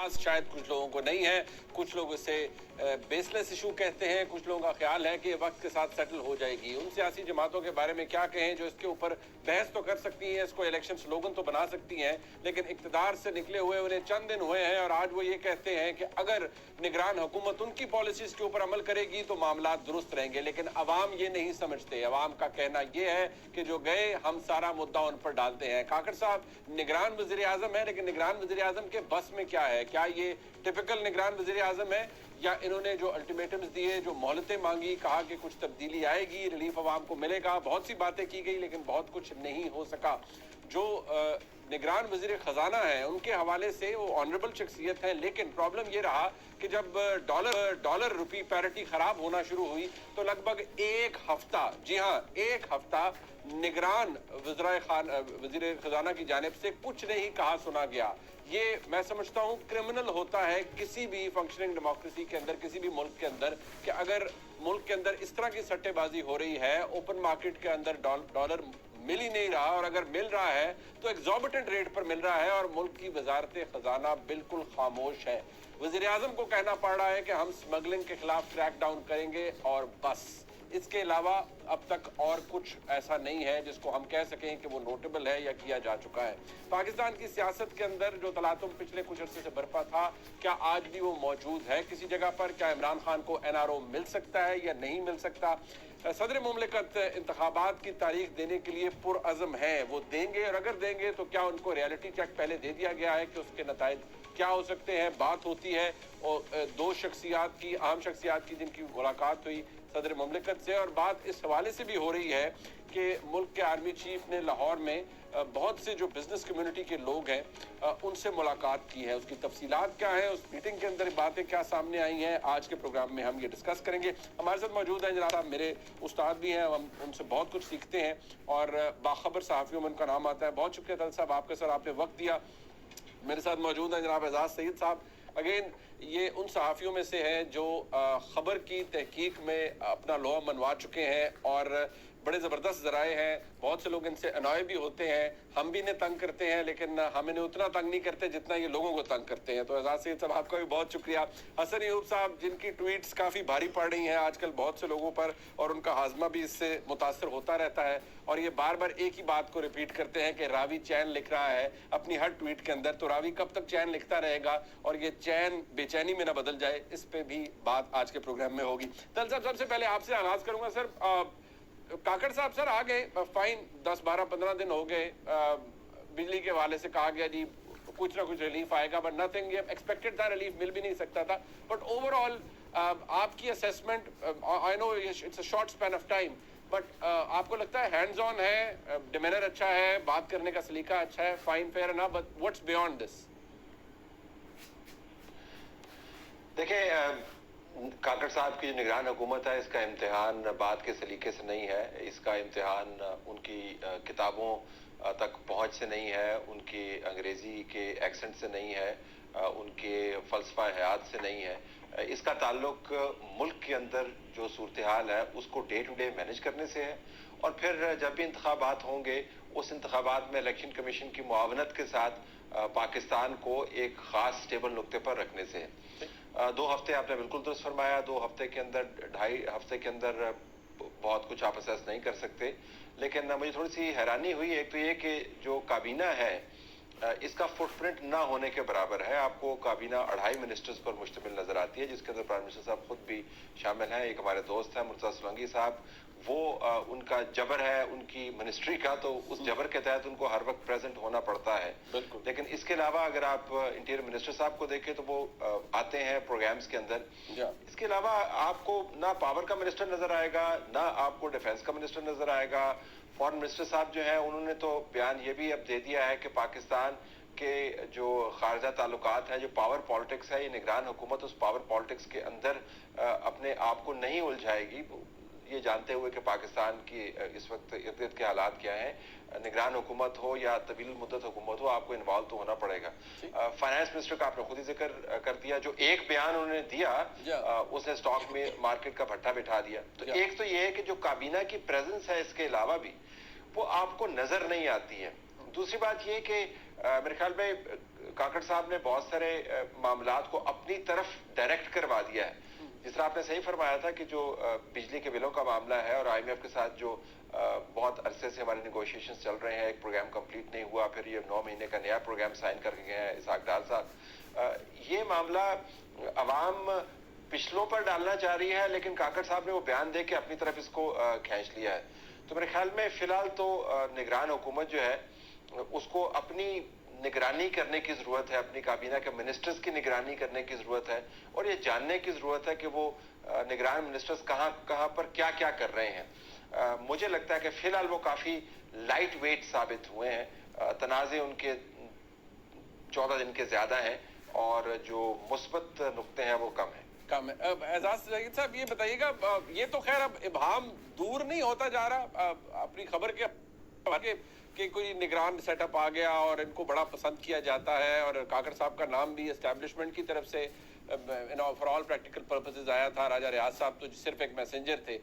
एहसास शायद कुछ लोगों को नहीं है, कुछ लोग इसे बेसलेस इशू कहते हैं, कुछ लोगों का ख्याल है कि ये वक्त के साथ सेटल हो जाएगी। उन सियासी जमातों के बारे में क्या कहें जो इसके ऊपर बहस तो कर सकती हैं, इसको इलेक्शन स्लोगन तो बना सकती हैं, लेकिन इक्तदार से निकले हुए उन्हें चंद दिन हुए हैं और आज वो ये कहते हैं कि अगर निगरान हुकूमत उनकी पॉलिसीज के ऊपर अमल करेगी तो मामला दुरुस्त रहेंगे। लेकिन अवाम ये नहीं समझते। अवाम का कहना ये है कि जो गए हम सारा मुद्दा उन पर डालते हैं। काकड़ साहब निगरान वज़ीर आज़म है, लेकिन निगरान वज़ीर आज़म के बस में क्या है? क्या ये टिपिकल निगरान वज़ीर आज़म है, या इन्होंने जो अल्टीमेटम्स दिए, जो मोहलतें मांगी, कहा कि कुछ तब्दीली आएगी, रिलीफ अवाम को मिलेगा, बहुत सी बातें की गई लेकिन बहुत कुछ नहीं हो सका। जो निगरान वज़ीर ख़जाना है उनके हवाले से वो ऑनरेबल शख्सियत है, लेकिन प्रॉब्लम ये रहा कि जब डॉलर रुपी पैरिटी ख़राब होना शुरू हुई तो लगभग एक हफ्ता, जी हाँ एक हफ्ता, निगरान वज़ीर ख़जाना की जानिब से कुछ नहीं कहा सुना गया। ये मैं समझता हूँ क्रिमिनल होता है किसी भी फंक्शनिंग डेमोक्रेसी के अंदर, किसी भी मुल्क के अंदर, कि अगर मुल्क के अंदर इस तरह की सट्टेबाजी हो रही है, ओपन मार्केट के अंदर डॉलर मिल ही नहीं रहा, और अगर मिल रहा है तो एग्जॉर्बिटेंट रेट पर मिल रहा है और मुल्क की वजारत खजाना बिल्कुल खामोश है। वज़ीर आज़म को कहना पड़ रहा है कि हम स्मगलिंग के खिलाफ क्रैक डाउन करेंगे और बस, इसके अलावा अब तक और कुछ ऐसा नहीं है जिसको हम कह सकें कि वो नोटेबल है या किया जा चुका है। पाकिस्तान की सियासत के अंदर जो तलातुम पिछले कुछ अरसे से बरपा था, क्या आज भी वो मौजूद है किसी जगह पर? क्या इमरान खान को NRO मिल सकता है या नहीं मिल सकता? सदर मुमलिकत इंतखाबात की तारीख देने के लिए पुरअज़म है, वो देंगे, और अगर देंगे तो क्या उनको रियलिटी चेक पहले दे दिया गया है कि उसके नताइज क्या हो सकते हैं? बात होती है और दो शख्सियात की, अहम शख्सियात की जिनकी मुलाकात हुई सदर मुमलिकत से, और बात इस हवाले से भी हो रही है कि मुल्क के आर्मी चीफ ने लाहौर में बहुत से जो बिजनेस कम्युनिटी के लोग हैं उनसे मुलाकात की है। उसकी तफसीलात क्या है, उस मीटिंग के अंदर बातें क्या सामने आई हैं, आज के प्रोग्राम में हम ये डिस्कस करेंगे। हमारे साथ मौजूद हैं जनाब साहब, मेरे उस्ताद भी हैं, हम उनसे बहुत कुछ सीखते हैं और बाखबर सहाफ़ियों में उनका नाम आता है। बहुत शुक्रिया तल साहब आपके, सर आपने वक्त दिया। मेरे साथ मौजूद हैं जनाब एजाज सईद साहब, अगेन ये उन सहाफ़ियों में से हैं जो ख़बर की तहकीक में अपना लोहा मनवा चुके हैं और बड़े ज़बरदस्त ज़राए हैं। बहुत से लोग इनसे अनॉय भी होते हैं, हम भी इन्हें तंग करते हैं, लेकिन हम इन्हें उतना तंग नहीं करते जितना ये लोगों को तंग करते हैं। तो एजाज सईद साहब आपका भी बहुत शुक्रिया। हसन अयूब साहब, जिनकी ट्वीट्स काफ़ी भारी पड़ रही हैं आजकल बहुत से लोगों पर, और उनका हाजमा भी इससे मुतासर होता रहता है, और ये बार बार एक ही बात को रिपीट करते हैं कि रावी चैन लिख रहा है अपनी हर ट्वीट के अंदर, तो रावी कब तक चैन लिखता रहेगा और ये चैन बेचैनी में ना बदल जाए, इस पे भी बात आज के प्रोग्राम में होगी। तल साहब, सबसे पहले आपसे आगाज करूंगा। सर काकड़ साहब, सर आ गए, फाइन 10, 12, 15 दिन हो गए, बिजली के हवाले से कहा गया जी कुछ ना कुछ रिलीफ आएगा, बट नथिंग। ये एक्सपेक्टेड था, रिलीफ मिल भी नहीं सकता था, बट ओवरऑल आपकी assessment, I know it's a short span of time, but आपको लगता है हैंड्स ऑन है, डिमेनर अच्छा है, बात करने का सलीका अच्छा है, fine fair enough, but what's beyond this? देखिए, काकड़ साहब की जो निगरान हुकूमत है, इसका इम्तिहान बात के सलीके से नहीं है, इसका इम्तिहान उनकी किताबों तक पहुंच से नहीं है, उनकी अंग्रेज़ी के एक्सेंट से नहीं है, उनके फ़लसफ़ा हयात से नहीं है। इसका ताल्लुक मुल्क के अंदर जो सूरत हाल है उसको डे टू डे मैनेज करने से है, और फिर जब भी इंतखाबात होंगे उस इंतखाबात में इलेक्शन कमीशन की मुआवनत के साथ पाकिस्तान को एक ख़ास स्टेबल नुक्ते पर रखने से है। 2 हफ्ते आपने बिल्कुल दुरुस्त फरमाया, 2 हफ्ते के अंदर, 2.5 हफ्ते के अंदर बहुत कुछ आप असेस नहीं कर सकते, लेकिन मुझे थोड़ी सी हैरानी हुई। एक तो ये कि जो काबीना है इसका फुटप्रिंट ना होने के बराबर है। आपको काबीना 2.5 मिनिस्टर्स पर मुश्तमिल नजर आती है, जिसके अंदर प्राइम मिनिस्टर साहब खुद भी शामिल हैं। एक हमारे दोस्त हैं मुर्तज़ा सोलंकी साहब, वो उनका जबर है उनकी मिनिस्ट्री का, तो उस जबर के तहत उनको हर वक्त प्रेजेंट होना पड़ता है। लेकिन इसके अलावा अगर आप इंटीरियर मिनिस्टर साहब को देखें तो वो आते हैं प्रोग्राम्स के अंदर। इसके अलावा आपको ना पावर का मिनिस्टर नजर आएगा, ना आपको डिफेंस का मिनिस्टर नजर आएगा। फॉरेन मिनिस्टर साहब जो है उन्होंने तो बयान ये भी अब दे दिया है कि पाकिस्तान के जो खारजा ताल्लुकात हैं, जो पावर पॉलिटिक्स है, ये निगरान हुकूमत उस पावर पॉलिटिक्स के अंदर अपने आप को नहीं उलझाएगी, ये जानते हुए कि पाकिस्तान की इस वक्त इर्द के हालात क्या हैं। निगरान हुकूमत हो या तवील मुद्दत हुकूमत हो, आपको इन्वॉल्व तो होना पड़ेगा। फाइनेंस मिनिस्टर का आपने खुद ही जिक्र कर दिया, जो एक बयान उन्होंने दिया उसने स्टॉक में मार्केट का भट्टा बिठा दिया। तो एक तो ये है कि जो काबीना की प्रेजेंस है इसके अलावा भी वो आपको नजर नहीं आती है। दूसरी बात ये कि मेरे ख्याल में काकड़ साहब ने बहुत सारे मामलात को अपनी तरफ डायरेक्ट करवा दिया है। जिस तरह आपने सही फरमाया था कि जो बिजली के बिलों का मामला है और आईएमएफ के साथ जो बहुत अरसे से हमारे नेगोशिएशंस चल रहे हैं, एक प्रोग्राम कंप्लीट नहीं हुआ, फिर ये 9 महीने का नया प्रोग्राम साइन करके गए हैं इसहाक डार साहब। ये मामला अवाम पिछलों पर डालना चाह रही है, लेकिन काकड़ साहब ने वो बयान दे के अपनी तरफ इसको खींच लिया है। तो मेरे ख्याल में फिलहाल तो निगरान हुकूमत जो है उसको अपनी निगरानी करने की जरूरत है, अपनी काबीना के मिनिस्टर्स की निगरानी करने की जरूरत है, और ये जानने की जरूरत है कि वो निगरान मिनिस्टर्स कहाँ कहाँ पर क्या क्या कर रहे हैं। मुझे लगता है कि फिलहाल वो काफी लाइट वेट साबित हुए हैं, तनाज़े उनके 14 दिन के ज्यादा हैं और जो मुस्बत नुक्ते हैं वो कम है। एजाज जाहिद साहब, ये बताइएगा, ये तो खैर अब इब्हाम दूर नहीं होता जा रहा अपनी खबर के कोई निगरान सेटअप आ गया और इनको बड़ा पसंद किया जाता है, और काकड़ साहब का नाम भी एस्टैब्लिशमेंट की तरफ से फॉर ऑल प्रैक्टिकल पर्पसेस आया था। राजा रियाज साहब तो सिर्फ एक मैसेंजर थे,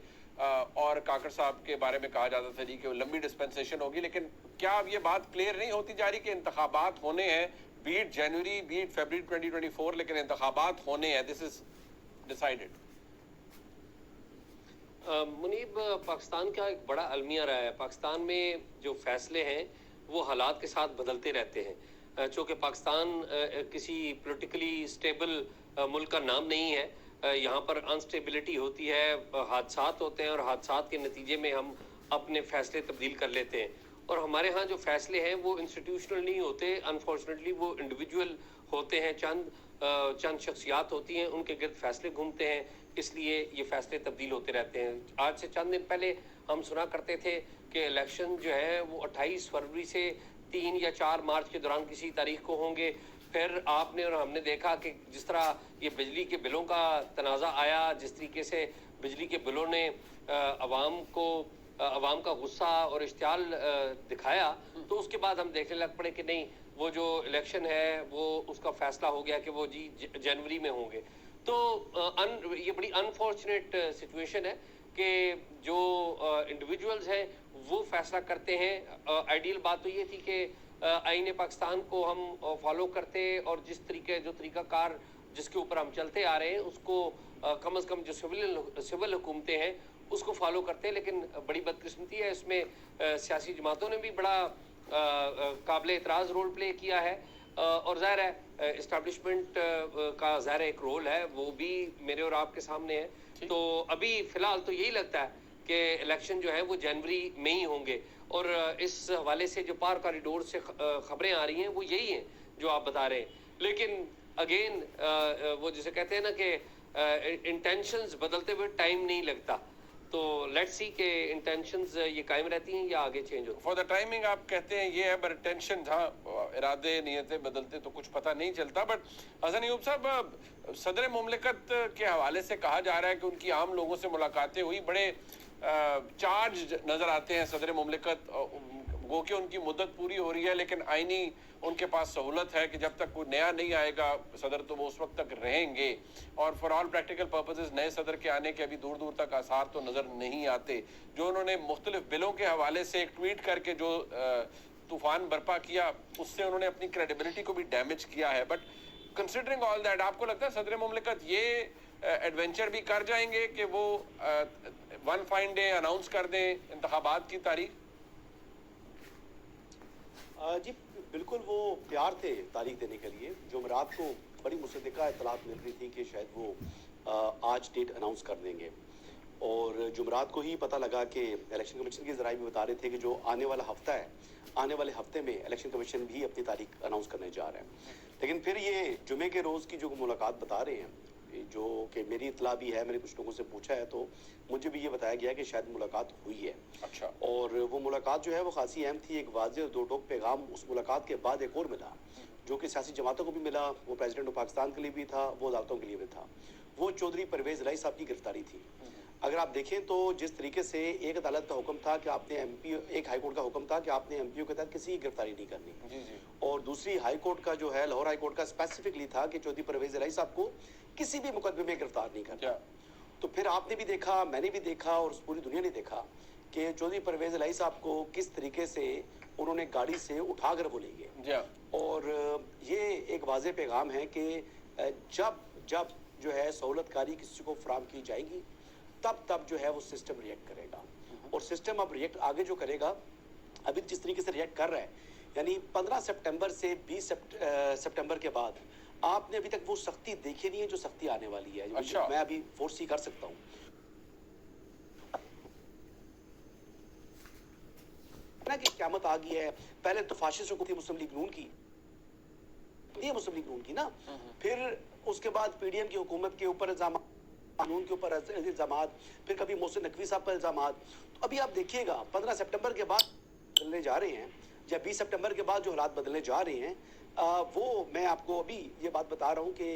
और काकड़ साहब के बारे में कहा जाता था जी कि वो लंबी डिस्पेंसेशन होगी। लेकिन क्या अब ये बात क्लियर नहीं होती जा रही कि इंतखाबात होने हैं, बीट जनवरी बीट फरवरी 2024, लेकिन इंतखाबात होने हैं, this is decided? Munib, Pakistan का एक बड़ा अलमिया रहा है। पाकिस्तान में जो फैसले हैं वो हालात के साथ बदलते रहते हैं। चूँकि पाकिस्तान किसी पॉलिटिकली स्टेबल मुल्क का नाम नहीं है, यहाँ पर अनस्टेबिलिटी होती है, हादसात होते हैं, और हादसात के नतीजे में हम अपने फैसले तब्दील कर लेते हैं। और हमारे यहाँ जो फैसले हैं वो इंस्टीट्यूशनल नहीं होते, अनफॉर्चुनेटली वो इंडिविजुअल होते हैं, चंद शख्सियात होती हैं, उनके गिर्द फैसले घूमते हैं, इसलिए ये फैसले तब्दील होते रहते हैं। आज से चंद दिन पहले हम सुना करते थे कि इलेक्शन जो है वो 28 फरवरी से 3 या 4 मार्च के दौरान किसी तारीख को होंगे। फिर आपने और हमने देखा कि जिस तरह ये बिजली के बिलों का तनाज़ा आया, जिस तरीके से बिजली के बिलों ने अवाम का गुस्सा और इश्तियाल दिखाया, तो उसके बाद हम देखने लग पड़े कि नहीं, वो जो इलेक्शन है वो उसका फैसला हो गया कि वो जी जनवरी में होंगे। तो ये बड़ी अनफॉर्चुनेट सिचुएशन है कि जो इंडिविजुअल्स हैं वो फैसला करते हैं। आइडियल बात तो ये थी कि आईन पाकिस्तान को हम फॉलो करते, और जिस तरीकाकार जिसके ऊपर हम चलते आ रहे हैं उसको कम से कम जो सिविल हुकूमतें हैं उसको फॉलो करते हैं। लेकिन बड़ी बदकिस्मती है, इसमें सियासी जमातों ने भी बड़ा काबिल एतराज़ रोल प्ले किया है, और ज़ाहिर है इस्टेब्लिशमेंट का ज़ाहिर एक रोल है, वो भी मेरे और आपके सामने है। तो अभी फ़िलहाल तो यही लगता है कि इलेक्शन जो है वो जनवरी में ही होंगे, और इस हवाले से जो पार कॉरिडोर से खबरें आ रही हैं वो यही हैं जो आप बता रहे हैं। लेकिन अगेन वो जिसे कहते हैं ना कि इंटेंशंस बदलते हुए टाइम नहीं लगता, तो लेट्स सी के इंटेंशंस ये कायम रहती हैं या आगे चेंज होती हैं। फॉर द टाइमिंग आप कहते हैं ये है, बट टेंशन था, इरादे नीयतें बदलते तो कुछ पता नहीं चलता। बट हसन अयूब साहब, सदर मुमलिकत के हवाले से कहा जा रहा है कि उनकी आम लोगों से मुलाकातें हुई, बड़े चार्ज नजर आते हैं सदर मुमलिकत, गो कि उनकी मुद्दत पूरी हो रही है, लेकिन आईनी उनके पास सहूलत है कि जब तक कोई नया नहीं आएगा सदर तो वो उस वक्त तक रहेंगे, और फॉर ऑल प्रैक्टिकल पर्पसेस नए सदर के आने के अभी दूर दूर तक आसार तो नज़र नहीं आते। जो उन्होंने मुख्तलिफ बिलों के हवाले से एक ट्वीट करके जो तूफान बर्पा किया, उससे उन्होंने अपनी क्रेडिबिलिटी को भी डैमेज किया है। बट कंसिडरिंग ऑल दैट, आपको लगता है सदर मुमलिकत ये एडवेंचर भी कर जाएंगे कि वो वन फाइन डे अनाउंस कर दें इंतखाबात की तारीख? जी बिल्कुल, वो तैयार थे तारीख देने के लिए। जुमेरात को बड़ी मुसद्दिका इत्तलात मिल रही थी कि शायद वो आज डेट अनाउंस कर देंगे, और जुमेरात को ही पता लगा कि इलेक्शन कमीशन के ज़राए भी बता रहे थे कि जो आने वाला हफ्ता है, आने वाले हफ्ते में इलेक्शन कमीशन भी अपनी तारीख अनाउंस करने जा रहे हैं। लेकिन फिर ये जुमे के रोज़ की जो मुलाकात बता रहे हैं, जो कि मेरी इत्तला भी है, मैंने कुछ लोगों से पूछा है, तो मुझे भी ये बताया गया कि शायद मुलाकात हुई है। अच्छा। और वो मुलाकात जो है वो खासी अहम थी। एक वाज़ेह और दो टोक पैगाम उस मुलाकात के बाद एक और मिला, जो कि सियासी जमातों को भी मिला, वो प्रेसिडेंट ऑफ पाकिस्तान के लिए भी था, वो अदालतों के लिए भी था। वो चौधरी परवेज़ इलाही साहब की गिरफ्तारी थी। अगर आप देखें तो जिस तरीके से एक अदालत का हुक्म था कि आपने एक हाई कोर्ट का हुक्म था कि आपने एमपीओ के तहत किसी की गिरफ्तारी नहीं करनी, और दूसरी हाई कोर्ट का जो है, लाहौर हाई कोर्ट का स्पेसिफिकली था कि चौधरी परवेज़ इलाही साहब को किसी भी मुकदमे में गिरफ्तार नहीं करना। तो फिर आपने भी देखा, मैंने भी देखा, और पूरी दुनिया ने देखा कि चौधरी परवेज इलाही साहब को किस तरीके से उन्होंने गाड़ी से उठाकर वो ले गए। जी हाँ। और ये एक वाज़ेह पैगाम है कि जब जो है सहूलतकारी किसी को फराम की जाएगी तब जो है वो सिस्टम रिएक्ट करेगा। और सिस्टम अब रिएक्ट आगे जो करेगा, अभी जिस तरीके से रिएक्ट कर रहा है, यानी 15 सितंबर से 20 सितंबर के बाद आपने अभी तक वो सख्ती देखी नहीं है जो सख्ती आने वाली है। अच्छा। मैं अभी फोर्स कर सकता हूँ ना कि क़यामत आ गई है। पहले तो फाशिस्टों को थी मुस्लिम लीग नून की, ये मुस्लिम लीग नून की ना, फिर उसके बाद पीडीएम की हुकूमत के ऊपर इल्जाम, कानून के ऊपर इल्जाम, फिर कभी मोहसिन नकवी साहब पर इल्जाम। तो अभी आप देखिएगा 15 सितंबर के बाद बदलने जा रहे हैं, या 20 सितंबर के बाद जो हालात बदलने जा रहे हैं, वो मैं आपको अभी ये बात बता रहा हूँ कि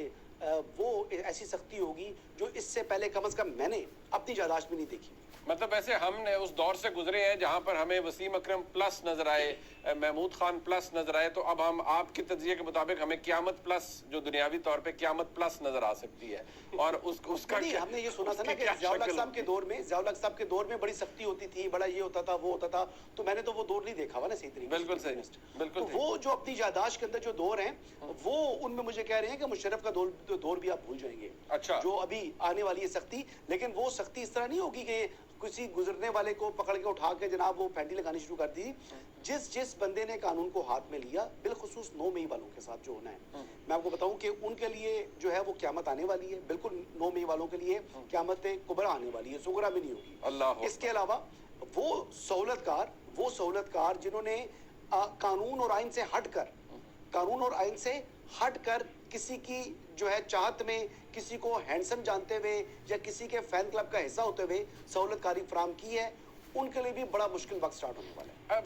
वो ऐसी सख्ती होगी जो इससे पहले कम से कम मैंने अपनी याददाश्त में नहीं देखी। मतलब वैसे हमने उस दौर से गुजरे हैं जहां पर हमें वसीम अकरम प्लस नजर आए, महमूद खान प्लस नजर आए, तो अब हम आपके तज्जिए के मुताबिक हमें क़यामत प्लस, जो दुनियावी तौर पे क़यामत प्लस नजर आ सकती है। और उसका हमने ये सुना था ना कि ज़ियाउल हक साहब के दौर में बड़ी सख्ती होती थी, बड़ा ये होता था, वो होता था, तो मैंने तो वो दौर नहीं देखा हुआ ना सही तरीके से। बिल्कुल सही, बिल्कुल तो वो जो अपनी याददाश्त के अंदर जो दौर हैं, वो उनमें मुझे कह रहे हैं कि मुशर्रफ का दौर भी आप भूल जाएंगे। अच्छा। जो अभी आने वाली है सख्ती, लेकिन वो सख्ती इस तरह नहीं होगी कि किसी गुजरने वाले को पकड़ के उठा के जनाब वो फैंटी लगानी शुरू कर दी। जिस बंदे ने कानून को हाथ में लिया, बिलखुसूस 9 मई वालों के साथ जो होना है, मैं आपको बताऊं कि उनके लिए जो है वो क़यामत आने वाली है। बिल्कुल 9 मई वालों के लिए क़यामत कुबरा आने वाली है, सुगरा भी नहीं होगी। अल्लाह। इसके अलावा वो सहूलतकार जिन्होंने कानून और आइन से हटकर किसी की जो है चाहत में, किसी को हैंडसम जानते हुए या किसी के फैन क्लब का हिस्सा होते हुए सहूलतकारी फराम की है, उनके लिए भी बड़ा मुश्किल वक्त स्टार्ट होने वाला है।